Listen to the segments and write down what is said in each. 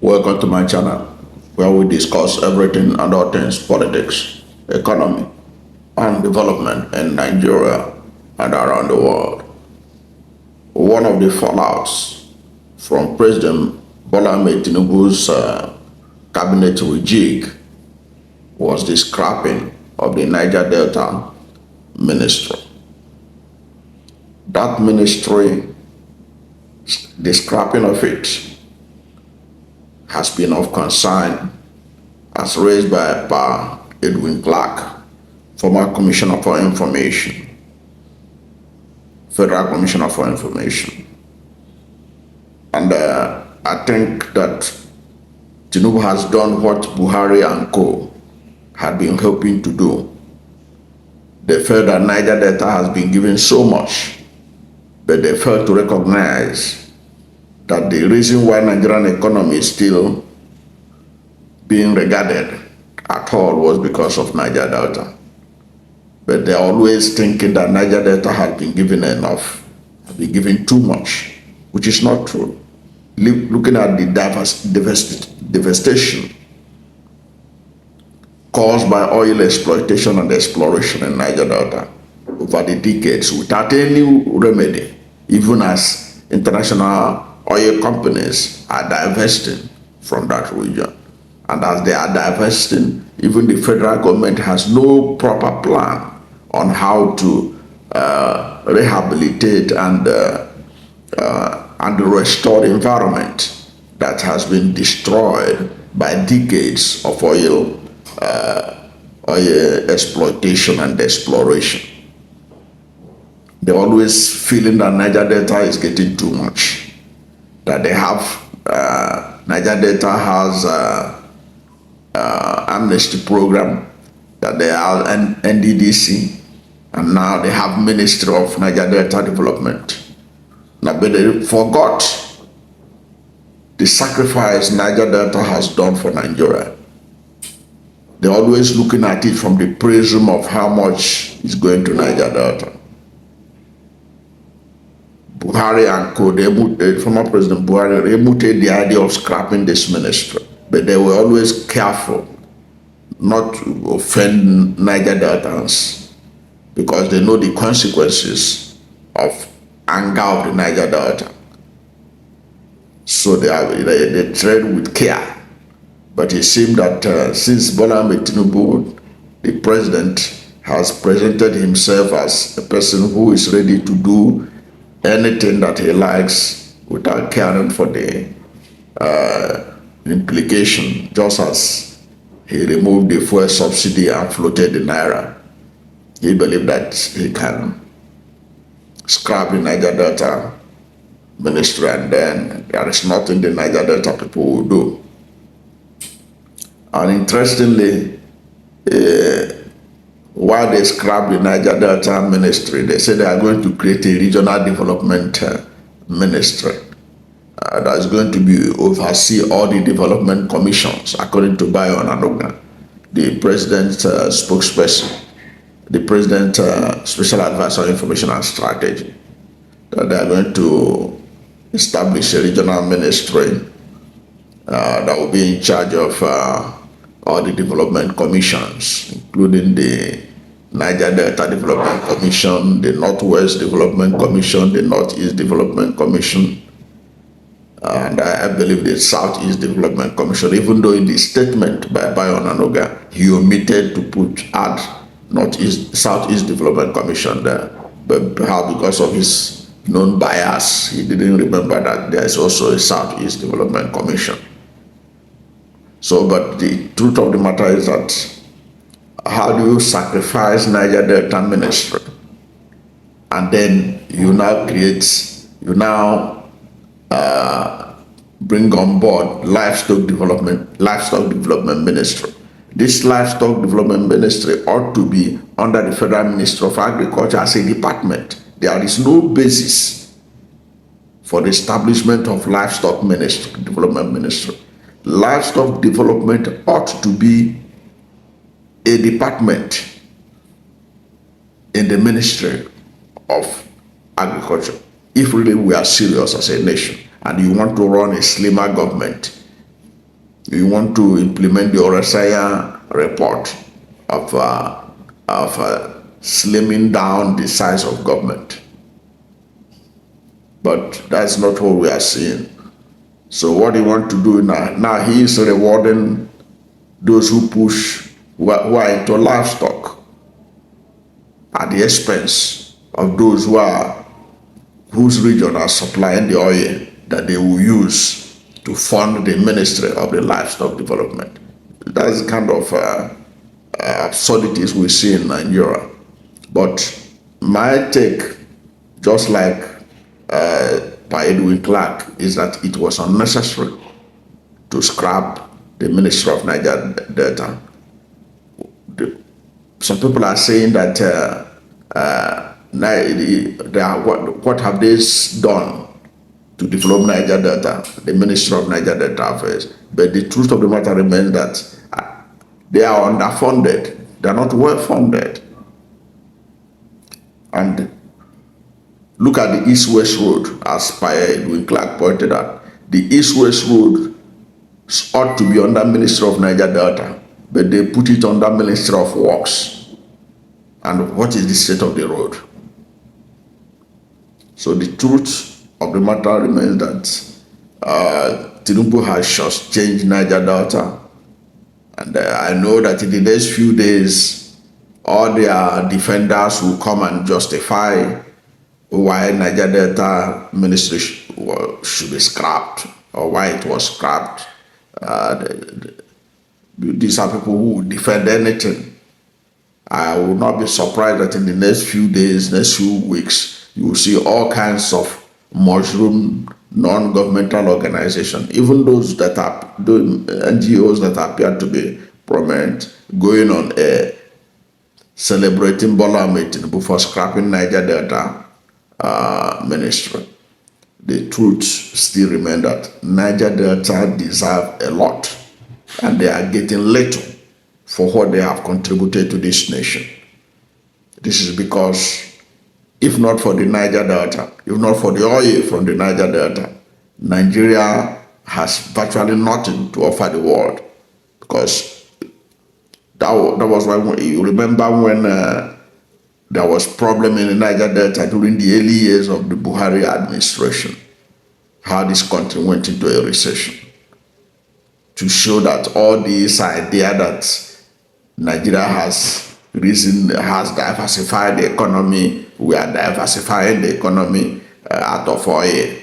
Welcome to my channel, where we discuss everything and all things politics, economy, and development in Nigeria and around the world. One of the fallouts from President Bola Tinubu's cabinet rejig was the scrapping of the Niger Delta ministry. That ministry, the scrapping of it, has been of concern as raised by Edwin Clark, former Commissioner for Information, Federal Commissioner for Information. And I think that Tinubu has done what Buhari and co had been hoping to do. They felt that Niger Delta has been given so much, but they failed to recognize that the reason why Nigerian economy is still being regarded at all was because of Niger Delta. But they're always thinking that Niger Delta has been given enough, has been given too much, which is not true. Looking at the devastation caused by oil exploitation and exploration in Niger Delta over the decades without any remedy, even as international oil companies are divesting from that region. And as they are divesting, even the federal government has no proper plan on how to rehabilitate and restore the environment that has been destroyed by decades of oil exploitation and exploration. They're always feeling that Niger Delta is getting too much. That they have, Niger Delta has amnesty program, that they are an NDDC, and now they have Ministry of Niger Delta Development. Now, but they forgot the sacrifice Niger Delta has done for Nigeria. They're always looking at it from the prism of how much is going to Niger Delta. Buhari and co, former President Buhari, they mooted the idea of scrapping this ministry, but they were always careful not to offend Niger Deltans because they know the consequences of anger of the Niger Delta. So they tread with care. But it seemed that since Bola Tinubu, the president, has presented himself as a person who is ready to do anything that he likes without caring for the implication, just as he removed the fuel subsidy and floated the naira. He believed that he can scrap the Niger Delta ministry, and then there is nothing the Niger Delta people will do. And interestingly, while they scrap the Niger Delta ministry, they say they are going to create a regional development ministry that is going to be oversee all the development commissions, according to Bayo Onanuga, the president's spokesperson, the president's special advisor on information and strategy. That they are going to establish a regional ministry that will be in charge of all the development commissions, including the Niger Delta Development Commission, the Northwest Development Commission, the Northeast Development Commission, and I believe the Southeast Development Commission, even though in the statement by Bayo Onanuga, he omitted to add Southeast Development Commission there, but perhaps because of his known bias, he didn't remember that there is also a Southeast Development Commission. So, but the truth of the matter is that how do you sacrifice Niger Delta ministry and then you now bring on board livestock development ministry? This livestock development ministry ought to be under the Federal Ministry of Agriculture as a department. There is no basis for the establishment of livestock development ministry. Livestock development ought to be a department in the Ministry of Agriculture. If really we are serious as a nation and you want to run a slimmer government, You want to implement the Orasaya report of slimming down the size of government. But that's not what we are seeing. So what he want to do now he is rewarding those who push, who are into livestock at the expense of those whose region are supplying the oil that they will use to fund the Ministry of the Livestock Development. That's the kind of absurdities we see in Nigeria. But my take, just like Edwin Clark, is that it was unnecessary to scrap the Ministry of Niger Delta. Some people are saying that what have they done to develop Niger Delta, the Ministry of Niger Delta Affairs? But the truth of the matter remains that they are underfunded. They are not well funded. And look at the East-West Road, as Edwin Clark pointed out. The East-West Road ought to be under Ministry of Niger Delta, but they put it under Ministry of Works. And what is the state of the road? So the truth of the matter remains that Tinubu has just changed Niger Delta. And I know that in the next few days, all their defenders will come and justify why Niger Delta Ministry should be scrapped, or why it was scrapped. These are people who defend anything. I will not be surprised that in the next few days, next few weeks, you will see all kinds of mushroom non-governmental organizations, even those that are doing NGOs that appear to be prominent, going on air, celebrating Bola for scrapping Niger Delta ministry. The truth still remains that Niger Delta deserve a lot, and they are getting little for what they have contributed to this nation. This is because if not for the Niger Delta, if not for the oil from the Niger Delta, Nigeria has virtually nothing to offer the world. Because that was why, you remember when there was problem in the Niger Delta during the early years of the Buhari administration, how this country went into a recession, to show that all this idea that Nigeria has diversified the economy, we are diversifying the economy out of oil.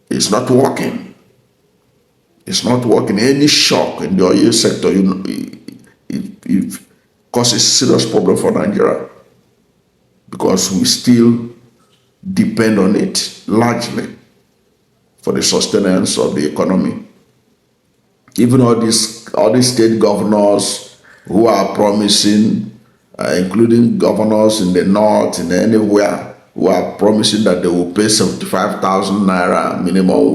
It's not working. It's not working. Any shock in the oil sector, it causes serious problem for Nigeria, because we still depend on it largely for the sustenance of the economy. Even all these state governors who are promising, including governors in the north, in anywhere, who are promising that they will pay 75,000 naira minimum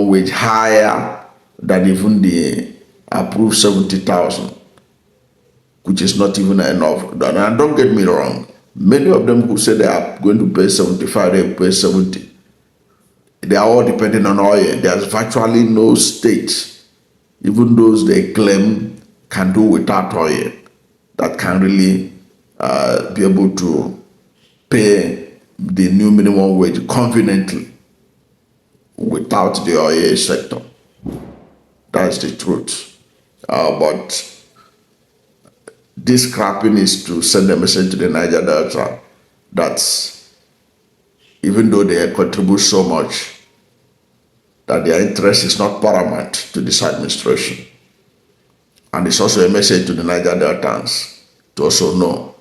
wage higher than even the approved 70,000, which is not even enough. And don't get me wrong, many of them who say they are going to pay 75, they pay 70. They are all depending on oil. There's virtually no state, even those they claim can do without oil, that can really be able to pay the new minimum wage conveniently without the oil sector. That's the truth. But this scrapping is to send a message to the Niger Delta that even though they contribute so much, that their interest is not paramount to this administration. And it's also a message to the Niger Deltans to also know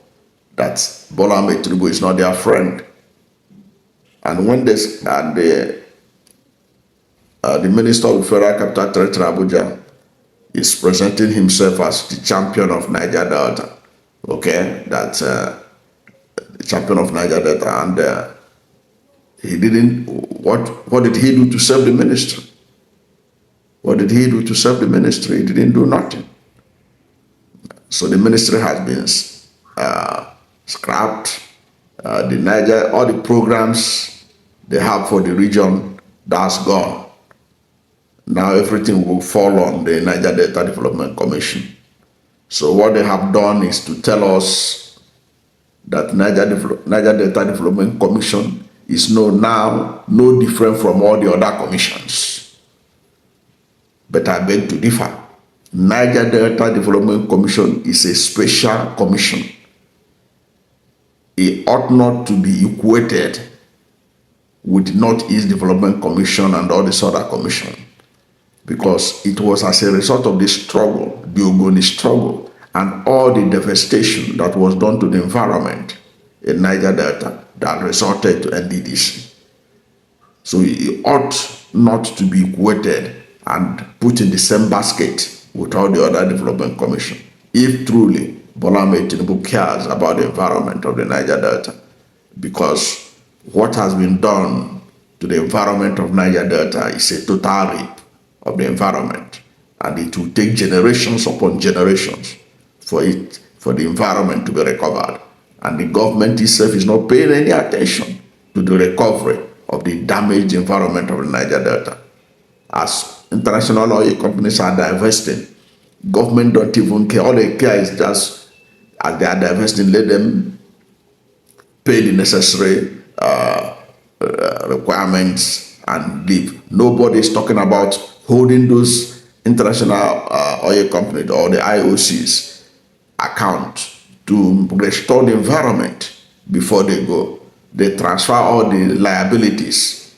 that Bola Tinubu is not their friend. And when the Minister of Federal Capital Territory, Abuja, is presenting himself as the champion of Niger Delta, okay, that's the champion of Niger Delta, and he didn't. What did he do to serve the ministry? What did he do to serve the ministry? He didn't do nothing. So the ministry has been scrapped. The Niger, all the programs they have for the region, that's gone. Now everything will fall on the Niger Delta Development Commission. So what they have done is to tell us that Niger Delta Development Commission is now no different from all the other commissions. But I beg to differ. Niger Delta Development Commission is a special commission. It ought not to be equated with Northeast Development Commission and all this other commission, because it was as a result of the struggle, the Ogoni struggle, and all the devastation that was done to the environment in Niger Delta that resulted to NDDC. So it ought not to be equated and put in the same basket with all the other development commission. If truly Bola Tinubu cares about the environment of the Niger Delta, because what has been done to the environment of Niger Delta is a total rape of the environment, and it will take generations upon generations for the environment to be recovered, and the government itself is not paying any attention to the recovery of the damaged environment of the Niger Delta. As international oil companies are divesting, government don't even care. All they care is just, as they are divesting, let them pay the necessary requirements and leave. Nobody is talking about holding those international oil companies or the IOCs account to restore the environment before they go. They transfer all the liabilities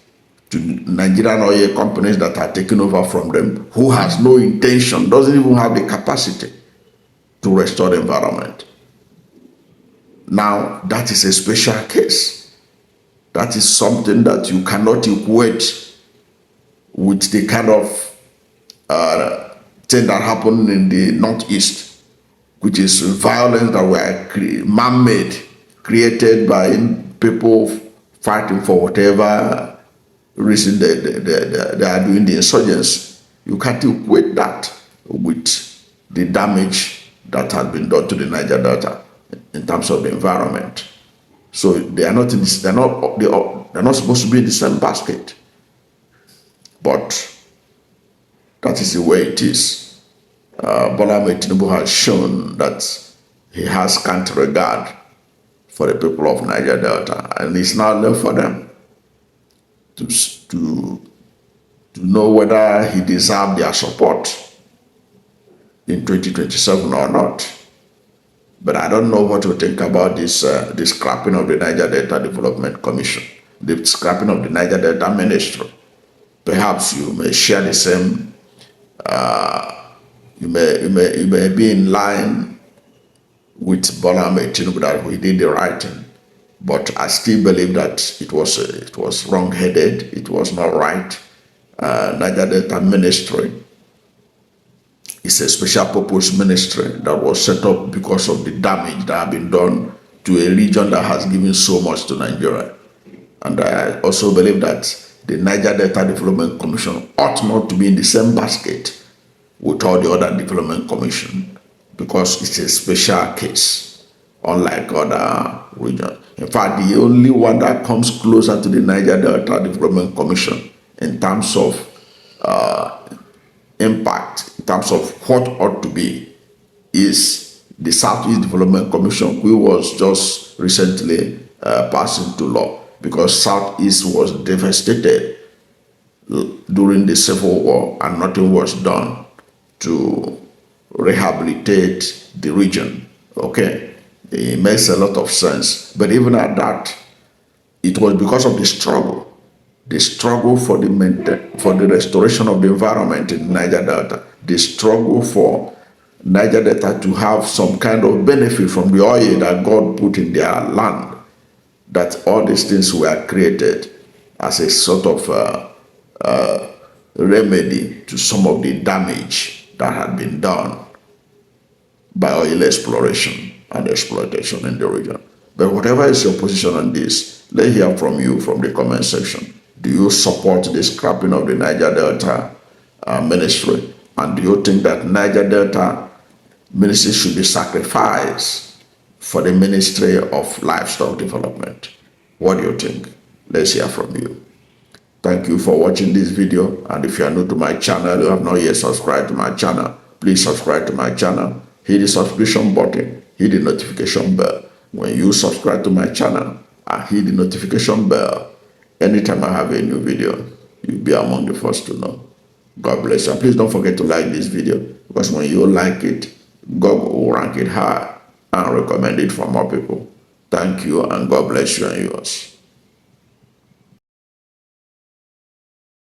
to Nigerian oil companies that are taking over from them, who has no intention, doesn't even have the capacity to restore the environment. Now, that is a special case. That is something that you cannot equate with the kind of thing that happened in the Northeast, which is violence that were man-made, created by people fighting for whatever reason they are doing the insurgency. You can't equate that with the damage that has been done to the Niger Delta in terms of the environment. So they are not in this, they're not supposed to be in the same basket. But that is the way it is. Bola Tinubu has shown that he has scant regard for the people of Niger Delta, and it's now left for them to know whether he deserves their support in 2027 or not. But I don't know what to think about this scrapping of the Niger Delta Development Commission, the scrapping of the Niger Delta Ministry. Perhaps you may share the same. You may be in line with Bola Tinubu that we did the right thing, but I still believe that it was wrong-headed. It was not right. Niger Delta Ministry is a special purpose ministry that was set up because of the damage that has been done to a region that has given so much to Nigeria. And I also believe that the Niger Delta Development Commission ought not to be in the same basket with all the other development commission, because it's a special case, unlike other regions. In fact, the only one that comes closer to the Niger Delta Development Commission in terms of impact, in terms of what ought to be, is the Southeast Development Commission, which was just recently passed into law, because Southeast was devastated during the Civil War and nothing was done to rehabilitate the region. Okay, it makes a lot of sense. But even at that, it was because of the struggle for the restoration of the environment in Niger Delta, the struggle for Niger Delta to have some kind of benefit from the oil that God put in their land, that all these things were created as a sort of remedy to some of the damage that had been done by oil exploration and exploitation in the region. But whatever is your position on this, let's hear from you from the comment section. Do you support the scrapping of the Niger Delta ministry? And do you think that Niger Delta ministry should be sacrificed for the Ministry of Livestock Development? What do you think? Let's hear from you. Thank you for watching this video. And if you are new to my channel, you have not yet subscribed to my channel, please subscribe to my channel. Hit the subscription button, hit the notification bell. When you subscribe to my channel and hit the notification bell, anytime I have a new video, you'll be among the first to know. God bless you. And please don't forget to like this video, because when you like it, God will rank it high and recommend it for more people. Thank you, and God bless you and yours.